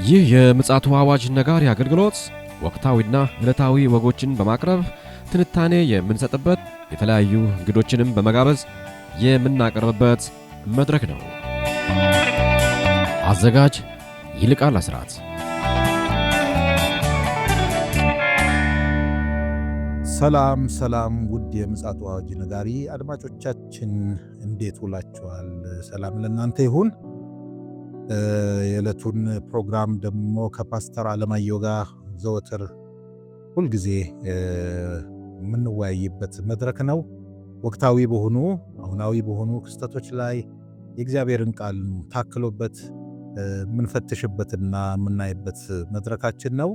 ይህ የምፅዓቱ አዋጅ ነጋሪ አገልግሎት ወቅታዊና ዕለታዊ ወጎችን በማቅረብ ትንታኔ የምንሰጥበት የተለያዩ እንግዶችንም በመጋበዝ የምናቀርብበት መድረክ ነው። አዘጋጅ ይልቃል አስራት። ሰላም ሰላም ውድ የምፅዓቱ አዋጅ ነጋሪ አድማጮቻችን እንዴት ውላችኋል? ሰላም ለእናንተ ይሁን። የዕለቱን ፕሮግራም ደግሞ ከፓስተር አለማየሁ ጋር ዘወትር ሁልጊዜ የምንወያይበት መድረክ ነው። ወቅታዊ በሆኑ አሁናዊ በሆኑ ክስተቶች ላይ የእግዚአብሔርን ቃል ታክሎበት የምንፈትሽበትና የምናይበት መድረካችን ነው።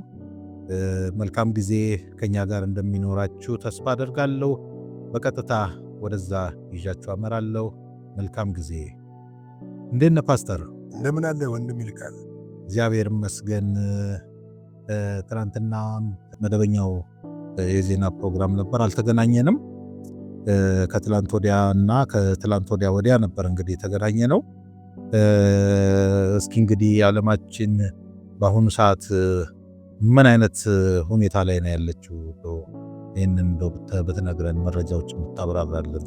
መልካም ጊዜ ከኛ ጋር እንደሚኖራችሁ ተስፋ አደርጋለሁ። በቀጥታ ወደዛ ይዣችሁ አመራለሁ። መልካም ጊዜ። እንዴት ነህ ፓስተር? እንደምን አለ ወንድም ይልቃል? እግዚአብሔር ይመስገን። ትናንትና መደበኛው የዜና ፕሮግራም ነበር፣ አልተገናኘንም። ከትላንት ወዲያ እና ከትላንት ወዲያ ነበር እንግዲህ የተገናኘ ነው። እስኪ እንግዲህ ዓለማችን በአሁኑ ሰዓት ምን አይነት ሁኔታ ላይ ነው ያለችው? ይህንን ብትነግረን፣ መረጃዎች ብታብራራለን።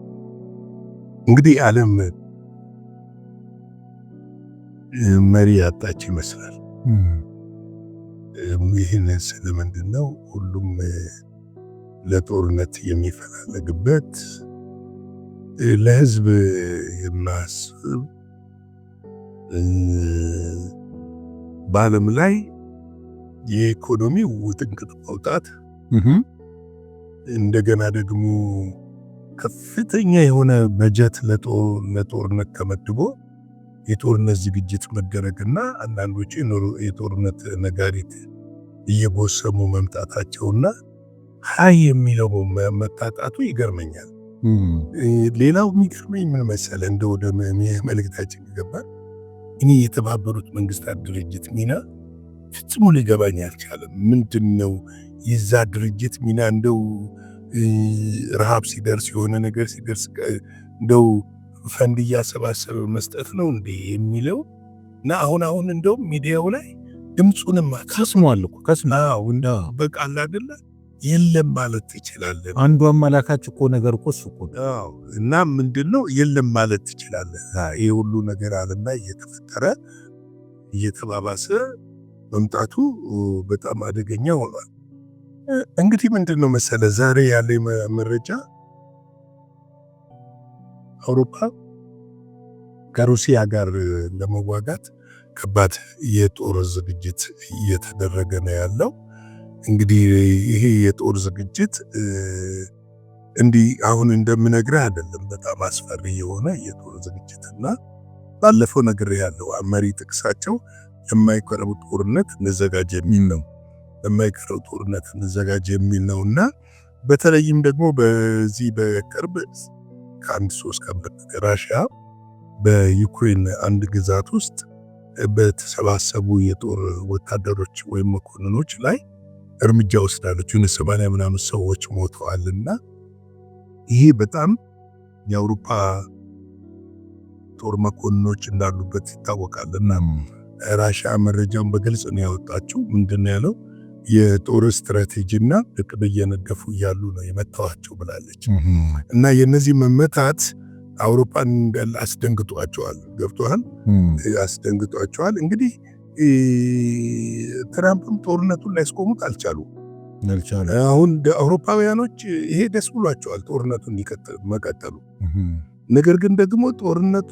እንግዲህ ዓለም መሪ ያጣች ይመስላል። ይህን ስለምንድን ነው? ሁሉም ለጦርነት የሚፈላለግበት፣ ለህዝብ የማያስብ በዓለም ላይ የኢኮኖሚ ውጥንቅጥ ማውጣት፣ እንደገና ደግሞ ከፍተኛ የሆነ በጀት ለጦርነት ተመድቦ የጦርነት ዝግጅት መደረግና አንዳንዶቹ የጦርነት ነጋሪት እየጎሰሙ መምጣታቸውና ሀይ የሚለው መጣጣቱ ይገርመኛል። ሌላው የሚገርመኝ ምን መሰለህ፣ እንደ ወደ መልእክታችን ይገባል። እኔ የተባበሩት መንግስታት ድርጅት ሚና ፍጽሞ ሊገባኝ አልቻለም። ምንድን ነው የዛ ድርጅት ሚና? እንደው ረሃብ ሲደርስ የሆነ ነገር ሲደርስ እንደው ፈንድ እያሰባሰበ መስጠት ነው እንዴ የሚለው እና አሁን እንደው ሚዲያው ላይ ድምፁንም ከስሟል እኮ በቃ አይደለ የለም ማለት ትችላለህ። አንዱ አመላካች እኮ ነገር እኮ እሱ እኮ እና ምንድነው የለም ማለት ትችላለህ። ይሄ ሁሉ ነገር ዓለም ላይ እየተፈጠረ እየተባባሰ መምጣቱ በጣም አደገኛ ሆኗል። እንግዲህ ምንድነው መሰለ ዛሬ ያለ መረጃ አውሮፓ ከሩሲያ ጋር ለመዋጋት ከባድ የጦር ዝግጅት እየተደረገ ነው ያለው። እንግዲህ ይሄ የጦር ዝግጅት እንዲህ አሁን እንደምነግርህ አይደለም። በጣም አስፈሪ የሆነ የጦር ዝግጅትና ባለፈው ነገር ያለው መሪ ጥቅሳቸው የማይቀረው ጦርነት እንዘጋጅ የሚል ነው። የማይቀረው ጦርነት እንዘጋጅ የሚል ነውና በተለይም ደግሞ በዚህ በቅርብ ከአንድ 3 ቀን ራሽያ በዩክሬን አንድ ግዛት ውስጥ በተሰባሰቡ የጦር ወታደሮች ወይም መኮንኖች ላይ እርምጃ ወስዳለች። 80 ምናምን ሰዎች ሞተዋልና ይሄ በጣም የአውሮፓ ጦር መኮንኖች እንዳሉበት ይታወቃልና ራሽያ መረጃውን በግልጽ ነው ያወጣችው። ምንድነው ያለው? የጦር ስትራቴጂና እቅድ እየነደፉ እያሉ ነው የመታዋቸው ብላለች። እና የነዚህ መመታት አውሮፓን አስደንግጧቸዋል። ገብቷል? አስደንግጧቸዋል። እንግዲህ ትራምፕም ጦርነቱን ሊያስቆሙት አልቻሉም። አሁን አውሮፓውያኖች ይሄ ደስ ብሏቸዋል ጦርነቱን መቀጠሉ። ነገር ግን ደግሞ ጦርነቱ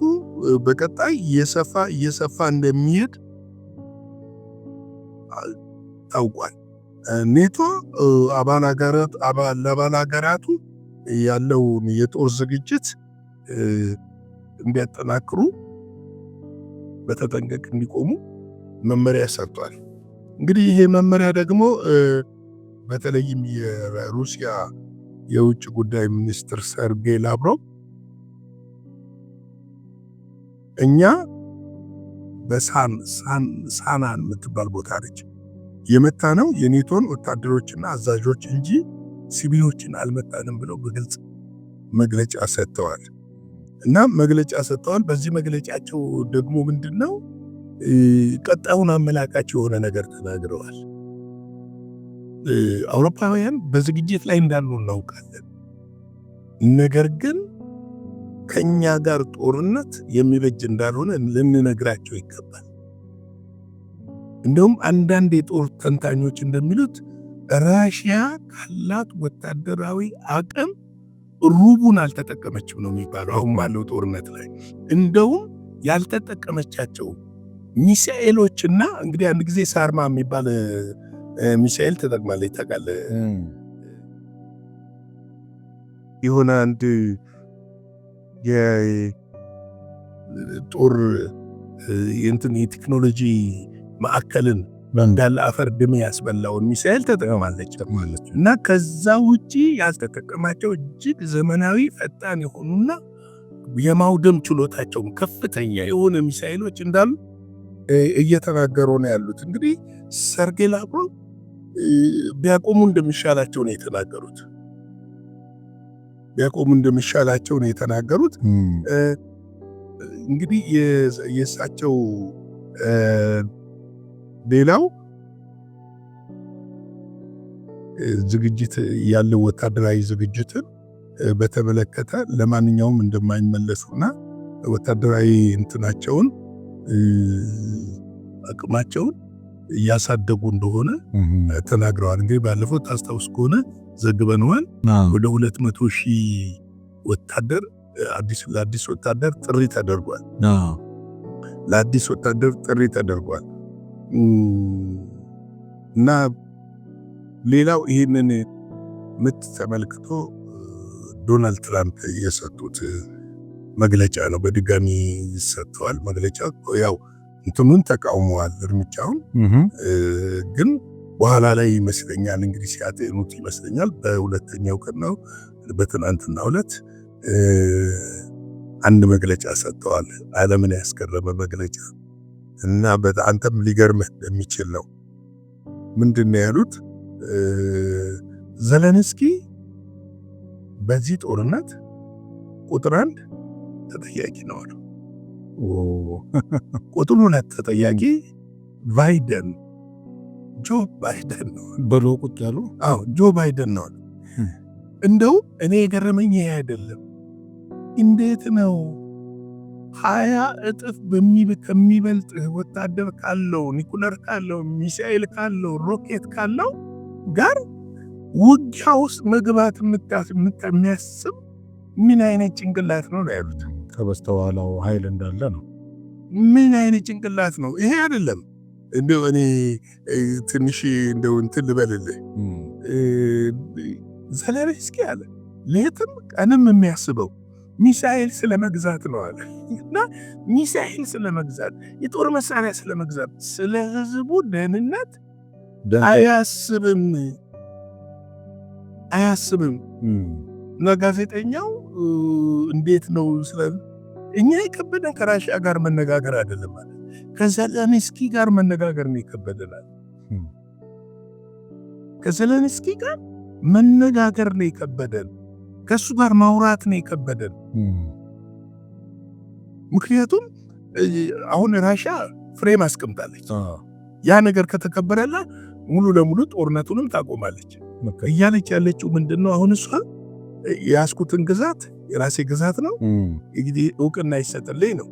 በቀጣይ እየሰፋ እንደሚሄድ ታውቋል። ኔቶ አባል ሀገራቱ ያለውን የጦር ዝግጅት እንዲያጠናክሩ በተጠንቀቅ እንዲቆሙ መመሪያ ሰጥቷል። እንግዲህ ይሄ መመሪያ ደግሞ በተለይም የሩሲያ የውጭ ጉዳይ ሚኒስትር ሰርጌይ ላቭሮቭ እኛ በሳናን የምትባል ቦታ ነች የመታ ነው የኔቶን ወታደሮችና አዛዦች እንጂ ሲቪሎችን አልመታንም ብለው በግልጽ መግለጫ ሰጥተዋል። እና መግለጫ ሰጥተዋል። በዚህ መግለጫቸው ደግሞ ምንድነው ቀጣዩን አመላካች የሆነ ነገር ተናግረዋል። አውሮፓውያን በዝግጅት ላይ እንዳሉ እናውቃለን። ነገር ግን ከኛ ጋር ጦርነት የሚበጅ እንዳልሆነ ልንነግራቸው ይገባል። እንደውም አንዳንድ የጦር ተንታኞች እንደሚሉት ራሽያ ካላት ወታደራዊ አቅም ሩቡን አልተጠቀመችም ነው የሚባለው አሁን ባለው ጦርነት ላይ። እንደውም ያልተጠቀመቻቸው ሚሳኤሎችና እንግዲህ አንድ ጊዜ ሳርማ የሚባል ሚሳኤል ተጠቅማለች ታውቃለህ። የሆነ አንድ የጦር የቴክኖሎጂ ማዕከልን እንዳለ አፈር ድሜ ያስበላውን ሚሳኤል ተጠቅማለች እና ከዛ ውጪ ያልተጠቀማቸው እጅግ ዘመናዊ ፈጣን የሆኑና የማውደም ችሎታቸው ከፍተኛ የሆነ ሚሳኤሎች እንዳሉ እየተናገሩ ነው ያሉት። እንግዲህ ሰርጌይ ላቭሮቭ ቢያቆሙ እንደሚሻላቸው ነው የተናገሩት። እንግዲህ የእሳቸው ሌላው ዝግጅት ያለው ወታደራዊ ዝግጅትን በተመለከተ ለማንኛውም እንደማይመለሱና ወታደራዊ እንትናቸውን አቅማቸውን እያሳደጉ እንደሆነ ተናግረዋል። እንግዲህ ባለፈው ታስታውስ ከሆነ ዘግበነዋል። ወደ 200,000 ወታደር ለአዲስ ወታደር ጥሪ ተደርጓል። እና ሌላው ይህንን ምት ተመልክቶ ዶናልድ ትራምፕ የሰጡት መግለጫ ነው። በድጋሚ ሰጥተዋል መግለጫ። ያው እንትኑን ተቃውመዋል እርምጃውን። ግን በኋላ ላይ ይመስለኛል እንግዲህ ሲያጤኑት ይመስለኛል በሁለተኛው ቀን ነው በትናንትናው ዕለት አንድ መግለጫ ሰጥተዋል። ዓለምን ያስገረመ መግለጫ እና አንተም ሊገርምህ የሚችል ነው። ምንድነው ያሉት? ዘለንስኪ በዚህ ጦርነት ቁጥር 1 ተጠያቂ ነው አሉ። ቁጥር 2 ተጠያቂ ጆ ባይደን ነው ብሎ ቁጭ ያሉ። ጆ ባይደን ነው። እንደው እኔ የገረመኝ ይሄ አይደለም። እንዴት ነው 20 እጥፍ ከሚበልጥ ወታደር ካለው፣ ኒኩለር ካለው፣ ሚሳኤል ካለው፣ ሮኬት ካለው ጋር ውጊያ ውስጥ መግባት የሚያስብ ምን አይነት ጭንቅላት ነው ያሉት። ከበስተኋላው ኃይል እንዳለ ነው። ምን አይነት ጭንቅላት ነው ይሄ? አይደለም እንደው እኔ ትንሽ እንደው እንትን ልበልልህ፣ ዘለንስኪ አለ ሌትም ቀንም የሚያስበው ሚሳኤል ስለመግዛት ነው አለ። እና ሚሳኤል ስለመግዛት፣ የጦር መሳሪያ ስለመግዛት፣ ስለ ህዝቡ ደህንነት አያስብም። እና ጋዜጠኛው እንዴት ነው እኛ የከበደን ከራሽያ ጋር መነጋገር አይደለም ማለት ከዘለንስኪ ጋር መነጋገር ነው የከበደናል። ከዘለንስኪ ጋር መነጋገር ነው የከበደን። ከሱ ጋር ማውራት ነው የከበደን። ምክንያቱም አሁን ራሽያ ፍሬም አስቀምጣለች። ያ ነገር ከተከበረላ ሙሉ ለሙሉ ጦርነቱንም ታቆማለች እያለች ያለችው ምንድነው? አሁን እሷ የያዝኩትን ግዛት የራሴ ግዛት ነው እንግዲህ እውቅና ይሰጥልኝ ነው።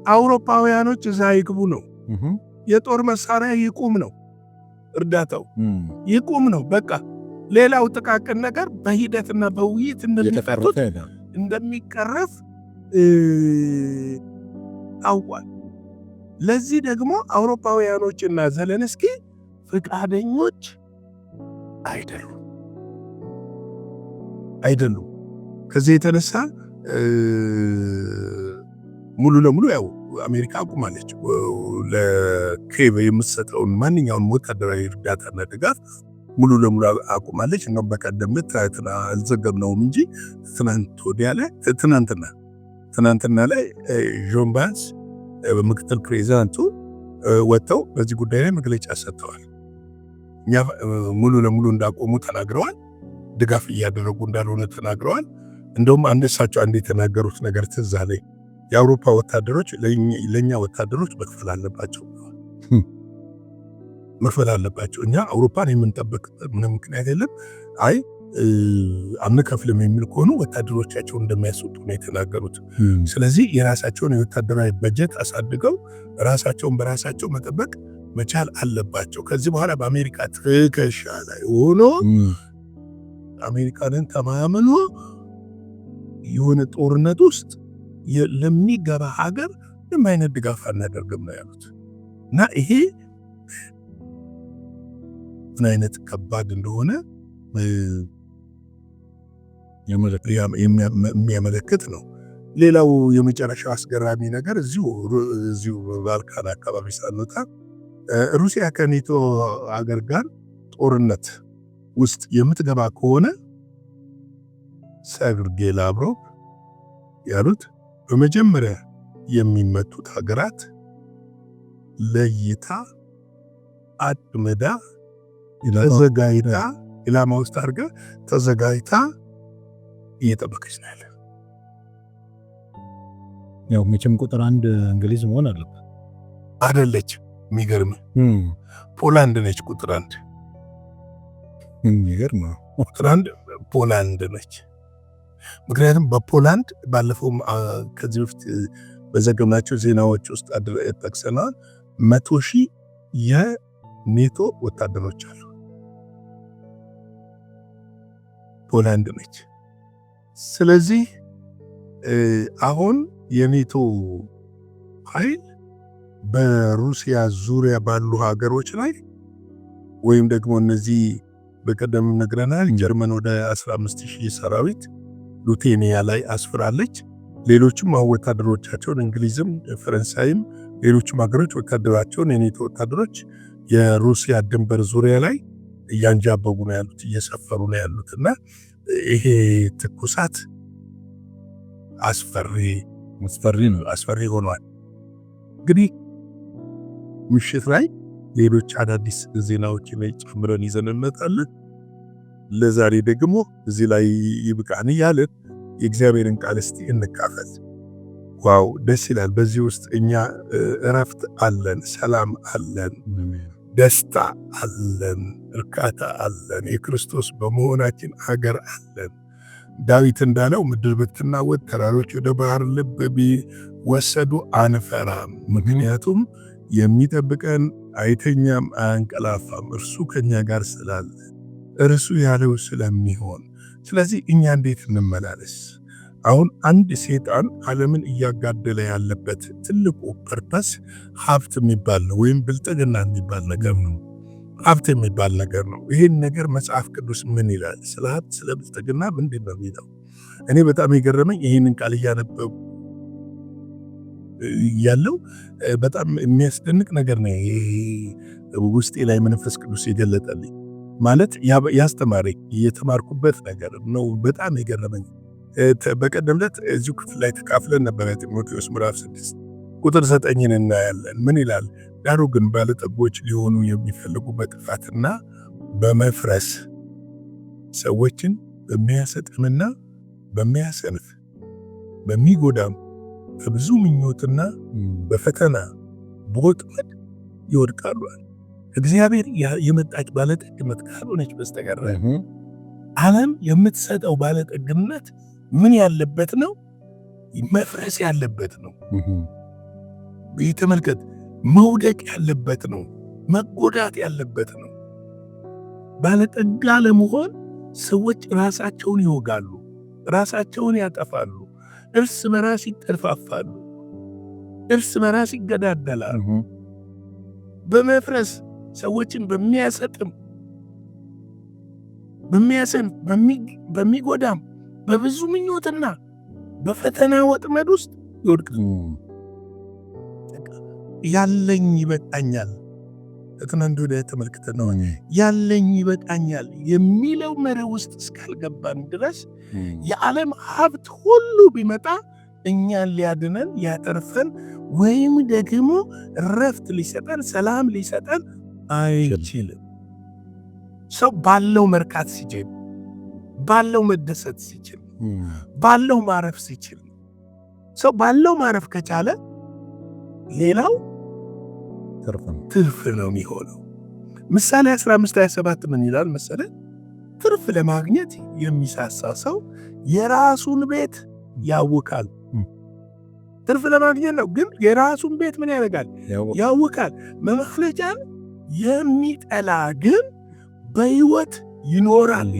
አውሮፓውያኖች እዛ ይግቡ ነው። የጦር መሳሪያ ይቁም ነው። እርዳታው ይቁም ነው። በቃ ሌላው ጥቃቅን ነገር በሂደትና በውይይት እንደሚቀረፍ ታውቋል። ለዚህ ደግሞ አውሮፓውያኖችና ዘለንስኪ ፈቃደኞች አይደሉም። ከዚህ የተነሳ ሙሉ ለሙሉ ያው አሜሪካ አቁማለች ለኪየቭ የምትሰጠውን ማንኛውም ወታደራዊ እርዳታና ድጋፍ ሙሉ ለሙሉ አቁማለች። ነው በቀደም አልዘገብነውም እንጂ ትናንትና ላይ ጆን ባንስ ምክትል ፕሬዚዳንቱ ወጥተው በዚህ ጉዳይ ላይ መግለጫ ሰጥተዋል። እኛ ሙሉ ለሙሉ እንዳቆሙ ተናግረዋል። ድጋፍ እያደረጉ እንዳልሆነ ተናግረዋል። እንደውም እሳቸው አንድ የተናገሩት ነገር ትዝ አለኝ። የአውሮፓ ወታደሮች ለኛ ወታደሮች መክፈል አለባቸው መክፈል አለባቸው። እኛ አውሮፓን የምንጠብቅበት ምንም ምክንያት የለም። አይ አንከፍልም የሚል ከሆኑ ወታደሮቻቸውን እንደሚያስወጡ ነው የተናገሩት። ስለዚህ የራሳቸውን የወታደራዊ በጀት አሳድገው ራሳቸውን በራሳቸው መጠበቅ መቻል አለባቸው። ከዚህ በኋላ በአሜሪካ ትከሻ ላይ ሆኖ አሜሪካንን ተማምኖ የሆነ ጦርነት ውስጥ ለሚገባ ሀገር ምንም አይነት ድጋፍ አናደርግም ነው ያሉት። እና ይሄ ምን አይነት ከባድ እንደሆነ የሚያመለክት ነው። ሌላው የመጨረሻው አስገራሚ ነገር እዚሁ ባልካን አካባቢ ሳንወጣ ሩሲያ ከኔቶ አገር ጋር ጦርነት ውስጥ የምትገባ ከሆነ ሰርጌይ ላቭሮቭ ያሉት በመጀመሪያ የሚመቱት ሀገራት ለይታ አጥምዳ ተዘጋጅታ ኢላማ ውስጥ አድርጋ ተዘጋጅታ እየጠበቀች ነው ያለ። ያው መቼም ቁጥር አንድ እንግሊዝ መሆን አለበት አይደለች? የሚገርም ፖላንድ ነች ቁጥር አንድ። የሚገርም ቁጥር አንድ ፖላንድ ነች። ምክንያቱም በፖላንድ ባለፈው ከዚህ በፊት በዘገባቸው ዜናዎች ውስጥ ጠቅሰናል። 100,000 የኔቶ ወታደሮች አሉ። ፖላንድ ነች። ስለዚህ አሁን የኔቶ ኃይል በሩሲያ ዙሪያ ባሉ ሀገሮች ላይ ወይም ደግሞ እነዚህ በቀደም ነግረናል፣ ጀርመን ወደ 15,000 ሰራዊት ሉቴኒያ ላይ አስፍራለች። ሌሎችም ወታደሮቻቸውን እንግሊዝም፣ ፈረንሳይም ሌሎችም ሀገሮች ወታደራቸውን የኔቶ ወታደሮች የሩሲያ ድንበር ዙሪያ ላይ እያንጃበቡ ነው ያሉት፣ እየሰፈሩ ነው ያሉት እና ይሄ ትኩሳት አስፈሪ ሆኗል። እንግዲህ ምሽት ላይ ሌሎች አዳዲስ ዜናዎች ላይ ጨምረን ይዘን እንመጣለን። ለዛሬ ደግሞ እዚህ ላይ ይብቃን እያለን የእግዚአብሔርን ቃል እስቲ እንካፈል። ዋው ደስ ይላል። በዚህ ውስጥ እኛ እረፍት አለን፣ ሰላም አለን፣ ደስታ አለን፣ እርካታ አለን፣ የክርስቶስ በመሆናችን አገር አለን። ዳዊት እንዳለው ምድር ብትናወጥ ተራሮች ወደ ባህር ልብ ቢወሰዱ አንፈራም፣ ምክንያቱም የሚጠብቀን አይተኛም አያንቀላፋም፣ እርሱ ከኛ ጋር ስላለ እርሱ ያለው ስለሚሆን። ስለዚህ እኛ እንዴት እንመላለስ? አሁን አንድ ሰይጣን ዓለምን እያጋደለ ያለበት ትልቁ ፐርፐስ ሀብት የሚባል ነው፣ ወይም ብልጥግና የሚባል ነገር ነው። ሀብት የሚባል ነገር ነው። ይህን ነገር መጽሐፍ ቅዱስ ምን ይላል? ስለ ሀብት፣ ስለ ብልጥግና ምንድን ነው የሚለው? እኔ በጣም የገረመኝ ይህንን ቃል እያነበቡ ያለው በጣም የሚያስደንቅ ነገር ነው። ውስጤ ላይ መንፈስ ቅዱስ የገለጠልኝ ማለት ያስተማረኝ የተማርኩበት ነገር ነው። በጣም የገረመኝ በቀደም ዕለት እዚሁ ክፍል ላይ ተካፍለን ነበር። ጢሞቴዎስ ምዕራፍ 6 ቁጥር 9 እናያለን። ምን ይላል? ዳሩ ግን ባለጠጎች ሊሆኑ የሚፈልጉ በጥፋትና በመፍረስ ሰዎችን በሚያሰጥምና በሚያሰንፍ በሚጎዳም በብዙ ምኞትና በፈተና በወጥመድ ይወድቃሉ። እግዚአብሔር የመጣች ባለጠግነት ካልሆነች በስተቀር ዓለም የምትሰጠው ባለጠግነት ምን ያለበት ነው? መፍረስ ያለበት ነው። ተመልከት፣ መውደቅ ያለበት ነው። መጎዳት ያለበት ነው። ባለጠጋ ለመሆን ሰዎች ራሳቸውን ይወጋሉ፣ ራሳቸውን ያጠፋሉ፣ እርስ በራስ ይጠፋፋሉ፣ እርስ በራስ ይገዳደላሉ። በመፍረስ ሰዎችን በሚያሰጥም በሚያሰንፍ በሚጎዳም በብዙ ምኞትና በፈተና ወጥመድ ውስጥ ይወድቃል። ያለኝ ይበቃኛል፣ ለትናንት ወዲያ ተመልክተን ነው ያለኝ ይበቃኛል የሚለው መርህ ውስጥ እስካልገባን ድረስ የዓለም ሀብት ሁሉ ቢመጣ እኛን ሊያድነን ሊያተርፈን ወይም ደግሞ ረፍት ሊሰጠን ሰላም ሊሰጠን አይችልም። ሰው ባለው መርካት ሲችል፣ ባለው መደሰት ሲችል፣ ባለው ማረፍ ሲችል ሰው ባለው ማረፍ ከቻለ ሌላው ትርፍ ነው የሚሆነው። ምሳሌ 15:27 ምን ይላል መሰለ? ትርፍ ለማግኘት የሚሳሳ ሰው የራሱን ቤት ያውካል። ትርፍ ለማግኘት ነው፣ ግን የራሱን ቤት ምን ያደርጋል? ያውካል። መመፍለጫን የሚጠላ ግን በሕይወት ይኖራል።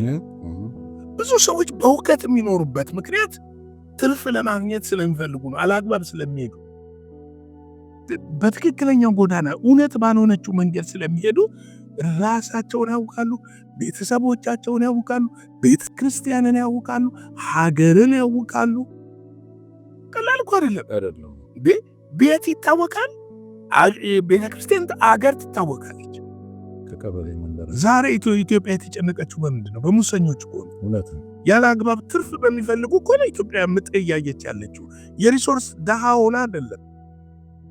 ብዙ ሰዎች በሁከት የሚኖሩበት ምክንያት ትርፍ ለማግኘት ስለሚፈልጉ ነው። አላግባብ ስለሚሄዱ፣ በትክክለኛው ጎዳና እውነት ባልሆነችው መንገድ ስለሚሄዱ ራሳቸውን ያውቃሉ፣ ቤተሰቦቻቸውን ያውቃሉ፣ ቤተ ክርስቲያንን ያውቃሉ፣ ሀገርን ያውቃሉ። ቀላል እኮ አይደለም። ቤት ይታወቃል፣ ቤተ ክርስቲያን አገር ትታወቃለች። ዛሬ ኢትዮጵያ የተጨነቀችው በምንድን ነው? በሙሰኞች እኮ ነው። ያለ አግባብ ትርፍ በሚፈልጉ እኮ ነው ኢትዮጵያ ምጥ እያየች ያለችው። የሪሶርስ ድሃ ሆና አይደለም፣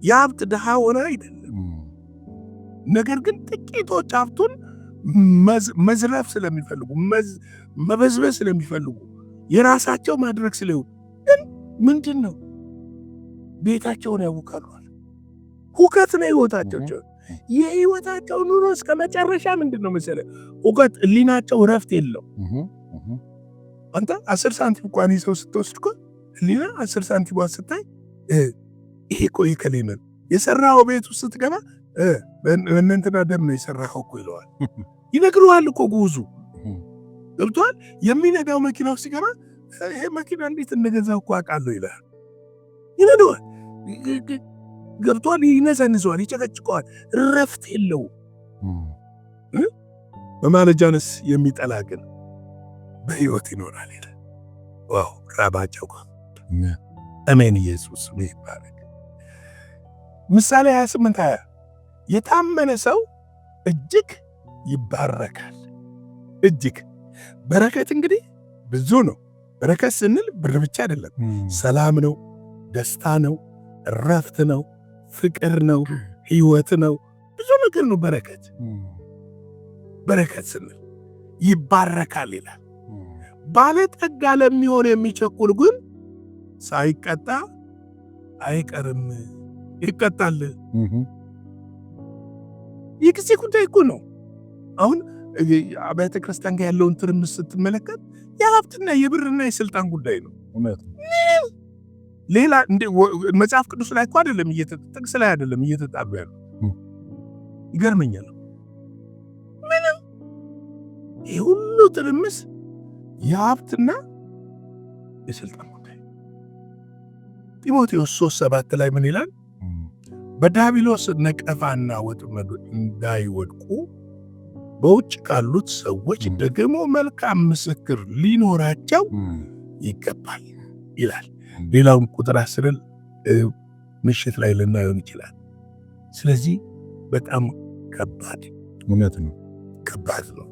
የሀብት ድሃ ሆና አይደለም። ነገር ግን ጥቂቶች ሀብቱን መዝረፍ ስለሚፈልጉ፣ መበዝበዝ ስለሚፈልጉ፣ የራሳቸው ማድረግ ስለሆኑ ግን ምንድን ነው ቤታቸውን ያውቃሉ። ሁከት ነው ህይወታቸው። የህይወታቸው ኑሮ እስከ መጨረሻ ምንድን ነው መሰለህ? ሁከት። ህሊናቸው ረፍት የለው። አንተ 10 ሳንቲም እንኳን ይዘው ስትወስድ እኮ ህሊና 10 ሳንቲም ስታይ ይሄ እኮ ይከሌነን የሰራው ቤት ውስጥ ስትገባ በእነንትና ደም ነው የሰራኸው እኮ ይለዋል። ይነግረዋል እኮ ጉዙ ገብቶሃል። የሚነዳው መኪና ውስጥ ሲገባ ይሄ መኪና እንዴት እንደገዛው እኮ አውቃለሁ ይላል። ይነዳዋል፣ ገብቶሃል። ይነዘንዘዋል፣ ይጨቀጭቀዋል። ረፍት የለው። በማለጃንስ የሚጠላ ግን በህይወት ይኖራል ይላል። ዋው ራባቸው አሜን። ኢየሱስ ይባረክ። ምሳሌ 28:20 የታመነ ሰው እጅግ ይባረካል። እጅግ በረከት እንግዲህ ብዙ ነው። በረከት ስንል ብር ብቻ አይደለም። ሰላም ነው፣ ደስታ ነው፣ እረፍት ነው፣ ፍቅር ነው፣ ህይወት ነው፣ ብዙ ነገር ነው በረከት። በረከት ስንል ይባረካል ይላል። ባለጠጋ ለሚሆን የሚቸኩል ግን ሳይቀጣ አይቀርም፣ ይቀጣል። የጊዜ ጉዳይ እኮ ነው። አሁን አብያተ ክርስቲያን ጋር ያለውን ትርምስ ስትመለከት የሀብትና የብርና የስልጣን ጉዳይ ነው። ሌላ መጽሐፍ ቅዱስ ላይ እኮ አይደለም፣ ጥቅስ ላይ አይደለም እየተጣሉ ያሉ። ይገርመኛል። ምንም ይህ ሁሉ ትርምስ የሀብትና የስልጣን ጉዳይ። ጢሞቴዎስ 3:7 ላይ ምን ይላል? በዲያብሎስ ነቀፋና ወጥመድ እንዳይወድቁ በውጭ ካሉት ሰዎች ደግሞ መልካም ምስክር ሊኖራቸው ይገባል ይላል። ሌላውን ቁጥር 10 ምሽት ላይ ልናየው ይችላል። ስለዚህ በጣም ከባድ እውነት ነው፣ ከባድ ነው።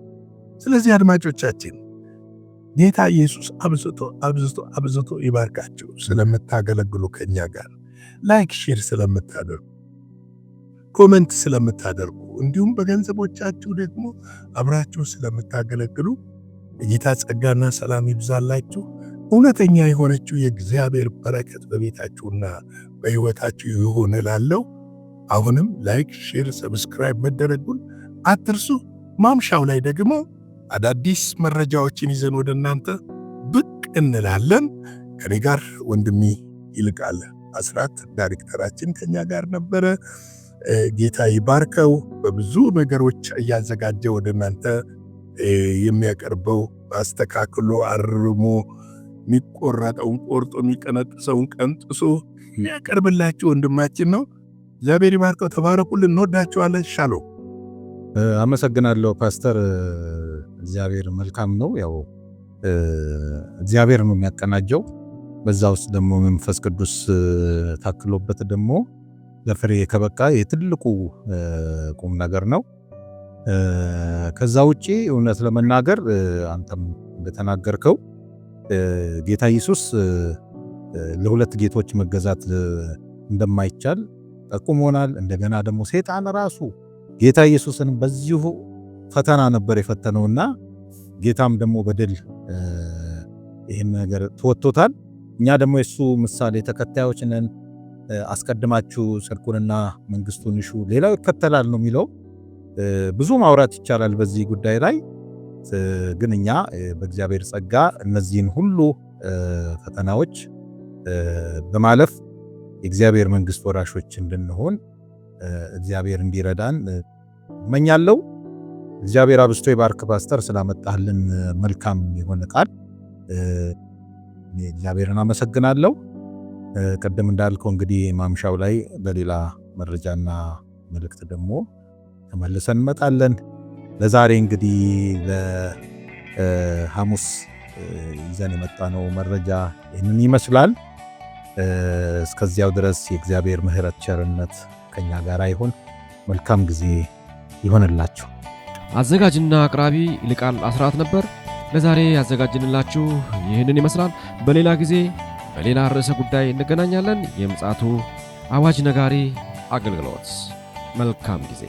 ስለዚህ አድማጮቻችን ጌታ ኢየሱስ አብዝቶ ይባርካችሁ። ስለምታገለግሉ ከኛ ጋር ላይክ፣ ሼር ስለምታደርጉ፣ ኮሜንት ስለምታደርጉ፣ እንዲሁም በገንዘቦቻችሁ ደግሞ አብራችሁ ስለምታገለግሉ የጌታ ጸጋና ሰላም ይብዛላችሁ። እውነተኛ የሆነችው የእግዚአብሔር በረከት በቤታችሁና በሕይወታችሁ ይሁን እላለሁ። አሁንም ላይክ፣ ሼር፣ ሰብስክራይብ መደረጉን አትርሱ። ማምሻው ላይ ደግሞ አዳዲስ መረጃዎችን ይዘን ወደ እናንተ ብቅ እንላለን። ከኔ ጋር ወንድሜ ይልቃል አስራት ዳይሬክተራችን ከኛ ጋር ነበረ። ጌታ ይባርከው። በብዙ ነገሮች እያዘጋጀ ወደ እናንተ የሚያቀርበው አስተካክሎ አርሞ የሚቆረጠውን ቆርጦ የሚቀነጥሰውን ቀንጥሶ የሚያቀርብላችሁ ወንድማችን ነው። እግዚአብሔር ይባርከው። ተባረኩልን። እንወዳችኋለን። ሻሎም። አመሰግናለሁ ፓስተር። እግዚአብሔር መልካም ነው። ያው እግዚአብሔር ነው የሚያቀናጀው። በዛ ውስጥ ደግሞ መንፈስ ቅዱስ ታክሎበት ደግሞ ለፍሬ ከበቃ የትልቁ ቁም ነገር ነው። ከዛ ውጪ እውነት ለመናገር አንተም እንደተናገርከው ጌታ ኢየሱስ ለሁለት ጌቶች መገዛት እንደማይቻል ጠቁሞናል። እንደገና ደግሞ ሰይጣን ራሱ ጌታ ኢየሱስን በዚሁ ፈተና ነበር የፈተነውና ጌታም ደግሞ በድል ይህን ነገር ተወጥቶታል። እኛ ደግሞ የሱ ምሳሌ ተከታዮች ነን። አስቀድማችሁ ጽድቁንና መንግስቱን እሹ ሌላው ይከተላል ነው የሚለው። ብዙ ማውራት ይቻላል በዚህ ጉዳይ ላይ። ግን እኛ በእግዚአብሔር ጸጋ እነዚህን ሁሉ ፈተናዎች በማለፍ የእግዚአብሔር መንግስት ወራሾች እንድንሆን እግዚአብሔር እንዲረዳን እመኛለሁ። እግዚአብሔር አብዝቶ ይባርክ ፓስተር ስላመጣልን መልካም የሆነ ቃል እግዚአብሔርን አመሰግናለሁ። ቀደም እንዳልከው እንግዲህ ማምሻው ላይ በሌላ መረጃና መልእክት ደግሞ ተመልሰን እንመጣለን። ለዛሬ እንግዲህ ለሐሙስ ይዘን የመጣነው መረጃ ይህንን ይመስላል። እስከዚያው ድረስ የእግዚአብሔር ምሕረት ቸርነት ከኛ ጋር ይሁን። መልካም ጊዜ ይሆንላችሁ። አዘጋጅና አቅራቢ ይልቃል አስራት ነበር። ለዛሬ ያዘጋጅንላችሁ ይህንን ይመስላል። በሌላ ጊዜ በሌላ ርዕሰ ጉዳይ እንገናኛለን። የምፅዓቱ አዋጅ ነጋሪ አገልግሎት። መልካም ጊዜ